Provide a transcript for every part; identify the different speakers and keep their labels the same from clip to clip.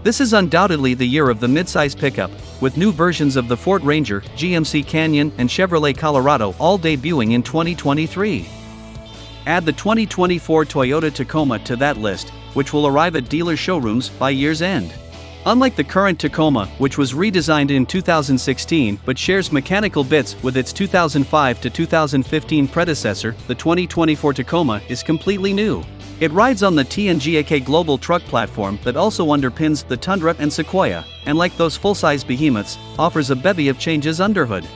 Speaker 1: This is undoubtedly the year of the midsize pickup, with new versions of the Ford Ranger, GMC Canyon, and Chevrolet Colorado all debuting in 2023. Add the 2024 Toyota Tacoma to that list, which will arrive at dealer showrooms by year's end. Unlike the current Tacoma, which was redesigned in 2016 but shares mechanical bits with its 2005 to 2015 predecessor, the 2024 Tacoma is completely new. It rides on the TNGAK global truck platform that also underpins the Tundra and Sequoia, and like those full-size behemoths, offers a bevy of changes underhood.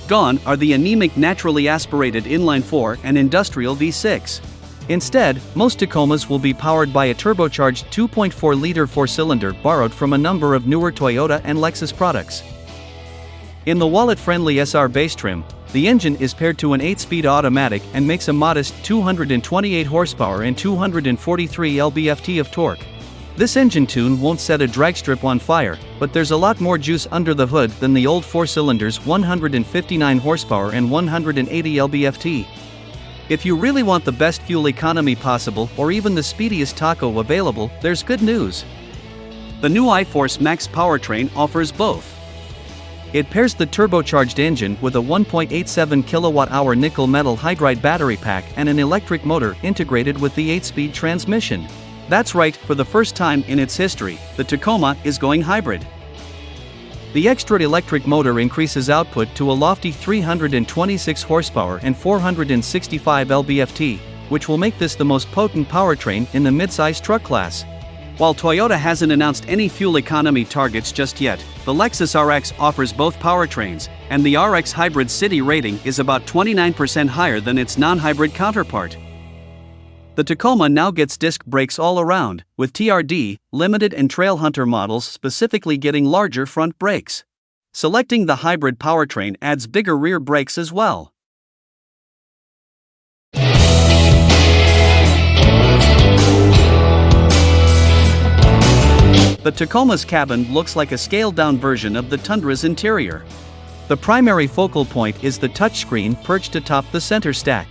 Speaker 1: Gone are the anemic naturally aspirated inline-4 and industrial V6. Instead, most Tacomas will be powered by a turbocharged 2.4-liter four-cylinder borrowed from a number of newer Toyota and Lexus products. In the wallet-friendly SR base trim, the engine is paired to an 8-speed automatic and makes a modest 228 horsepower and 243 lb-ft of torque. This engine tune won't set a drag strip on fire, but there's a lot more juice under the hood than the old four-cylinders 159 horsepower and 180 lb-ft. If you really want the best fuel economy possible or even the speediest taco available, there's good news. The new iForce Max powertrain offers both. It pairs the turbocharged engine with a 1.87 kWh nickel metal hydride battery pack and an electric motor integrated with the 8-speed transmission. That's right, for the first time in its history, the Tacoma is going hybrid. The extra electric motor increases output to a lofty 326 horsepower and 465 lb-ft, which will make this the most potent powertrain in the midsize truck class. While Toyota hasn't announced any fuel economy targets just yet, the Lexus RX offers both powertrains, and the RX hybrid city rating is about 29% higher than its non-hybrid counterpart. The Tacoma now gets disc brakes all around, with TRD, Limited and Trail Hunter models specifically getting larger front brakes. Selecting the hybrid powertrain adds bigger rear brakes as well. The Tacoma's cabin looks like a scaled-down version of the Tundra's interior. The primary focal point is the touchscreen perched atop the center stack.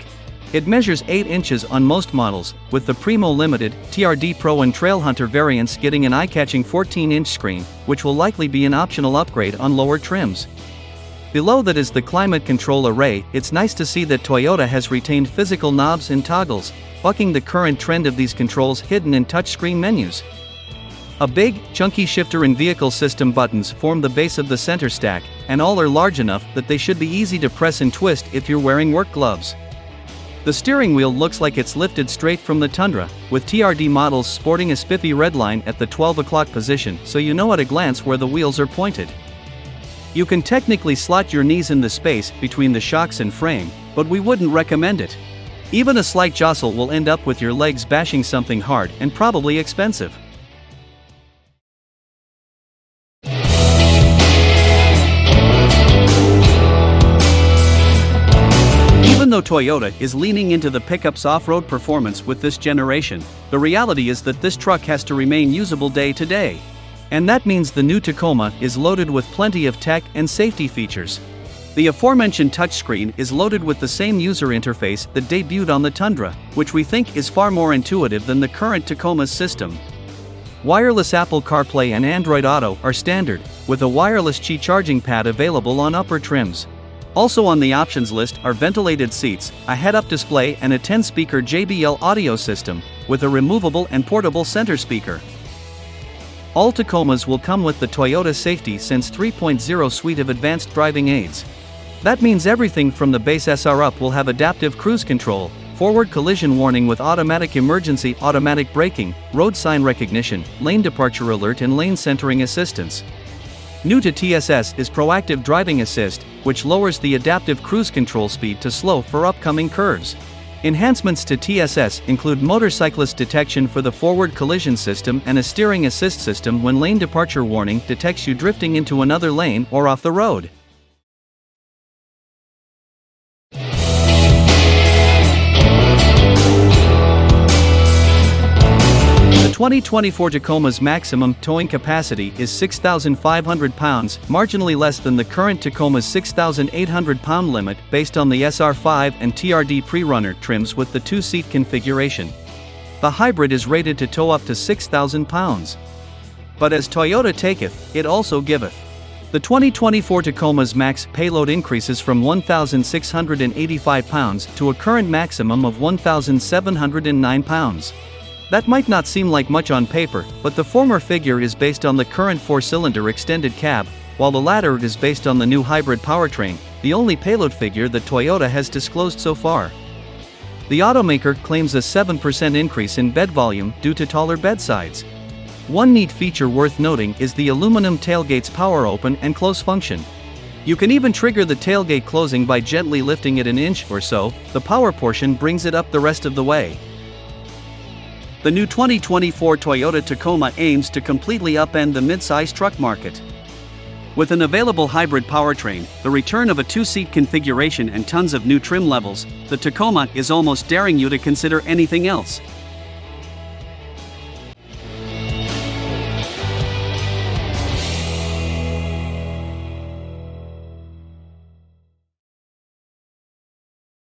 Speaker 1: It measures 8 inches on most models, with the Primo Limited, TRD Pro and Trail Hunter variants getting an eye-catching 14-inch screen, which will likely be an optional upgrade on lower trims. Below that is the climate control array. It's nice to see that Toyota has retained physical knobs and toggles, bucking the current trend of these controls hidden in touchscreen menus. A big, chunky shifter and vehicle system buttons form the base of the center stack, and all are large enough that they should be easy to press and twist if you're wearing work gloves. The steering wheel looks like it's lifted straight from the Tundra, with TRD models sporting a spiffy red line at the 12 o'clock position, so you know at a glance where the wheels are pointed. You can technically slot your knees in the space between the shocks and frame, but we wouldn't recommend it. Even a slight jostle will end up with your legs bashing something hard and probably expensive. Even though Toyota is leaning into the pickup's off-road performance with this generation, the reality is that this truck has to remain usable day to day. And that means the new Tacoma is loaded with plenty of tech and safety features. The aforementioned touchscreen is loaded with the same user interface that debuted on the Tundra, which we think is far more intuitive than the current Tacoma's system. Wireless Apple CarPlay and Android Auto are standard, with a wireless Qi charging pad available on upper trims. Also on the options list are ventilated seats, a head-up display and a 10-speaker JBL audio system, with a removable and portable center speaker. All Tacomas will come with the Toyota Safety Sense 3.0 suite of advanced driving aids. That means everything from the base SR up will have adaptive cruise control, forward collision warning with automatic emergency automatic braking, road sign recognition, lane departure alert and lane centering assistance. New to TSS is Proactive Driving Assist, which lowers the adaptive cruise control speed to slow for upcoming curves. Enhancements to TSS include motorcyclist detection for the forward collision system and a steering assist system when lane departure warning detects you drifting into another lane or off the road. 2024 Tacoma's maximum towing capacity is 6,500 pounds, marginally less than the current Tacoma's 6,800 pound limit based on the SR5 and TRD pre-runner trims with the two-seat configuration. The hybrid is rated to tow up to 6,000 pounds. But as Toyota taketh, it also giveth. The 2024 Tacoma's max payload increases from 1,685 pounds to a current maximum of 1,709 pounds. That might not seem like much on paper, but the former figure is based on the current 4-cylinder extended cab, while the latter is based on the new hybrid powertrain, the only payload figure that Toyota has disclosed so far. The automaker claims a 7% increase in bed volume due to taller bedsides. One neat feature worth noting is the aluminum tailgate's power open and close function. You can even trigger the tailgate closing by gently lifting it an inch or so. The power portion brings it up the rest of the way. The new 2024 Toyota Tacoma aims to completely upend the mid-size truck market. With an available hybrid powertrain, the return of a two-seat configuration and tons of new trim levels, the Tacoma is almost daring you to consider anything else.